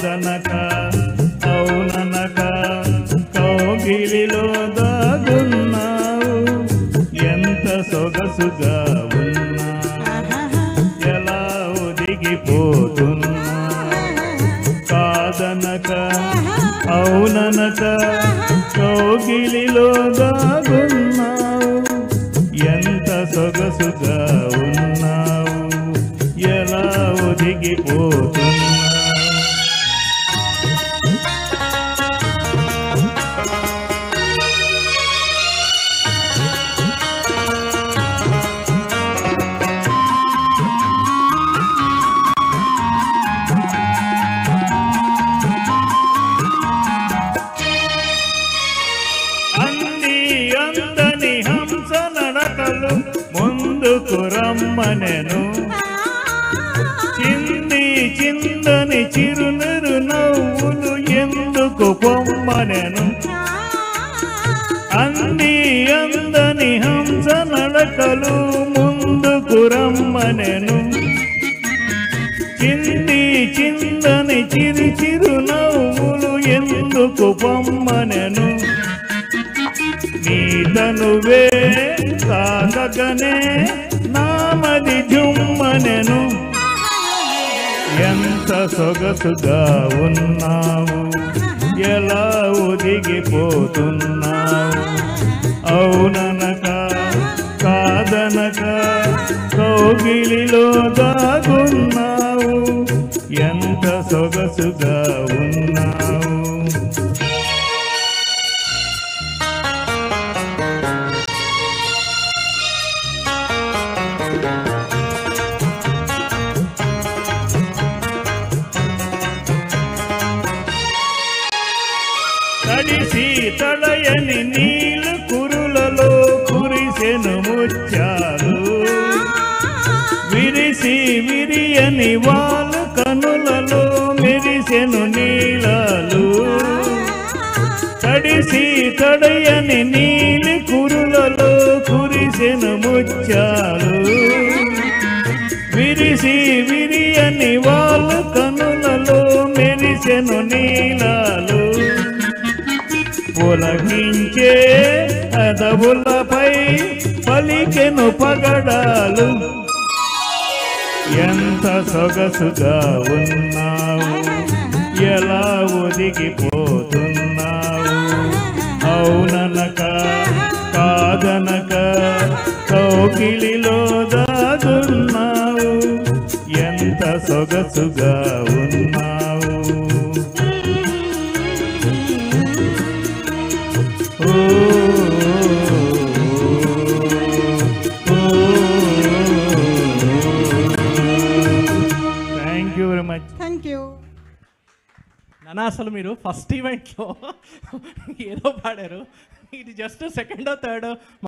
కాదనక అవుననక కౌగిలిలో దాగున్నావు ఎంత సొగసుగా ఉన్నా ఎలా ఒదిగిపోతున్నా కాదనక అవుననక కౌగిలిలో దాగున్నావు ఎంత సొగసుగా ఉన్నావు ఎలా ఒదిగిపోతున్నా అందని హంస నడకలు ముందుకు రమ్మనెను చిందని చిరునరు నవ్వులు ఎందుకు పొమ్మనెను అందని హంస నడకలు ముందుకు రమ్మనెను చిందని చిరు నవ్వులు ఎందుకు పొమ్మనెను నీ తనువే తాగగనే నామది జుమ్మనెను ఎంత సొగసుగా ఉన్నావు ఎలా ఒదిగిపోతున్నావు అవుననక కాదనక కౌగిలిలో దాగున్నావు ఎంత సొగసుగా ఉన్నావు తడిసి తడయని నీళ్ళు కురులలో కురిసెను ముత్యాలు విరియని వాళ్ళు కనులలో మెరిసెను నీలాలు తడిసి తడయని నీళ్ళు కురులలో కురిసెను ముత్యాలు విరియని వాళ్ళు కనులలో మెరిసెను నీలాలు పులకించే అదవులపై పలికెను పగడాలు ఎంత సొగసుగా ఉన్నావు ఎలా ఒదిగిపోతున్నావు అవుననక కాదనక కౌగిలిలో దాగున్నావు ఎంత సొగసుగా ఉన్నావు thank you very much. Thank you. నాన్న అసలు మీరు ఫస్ట్ ఈవెంట్లో ఏదో పాడారు, ఇది జస్ట్ సెకండో థర్డో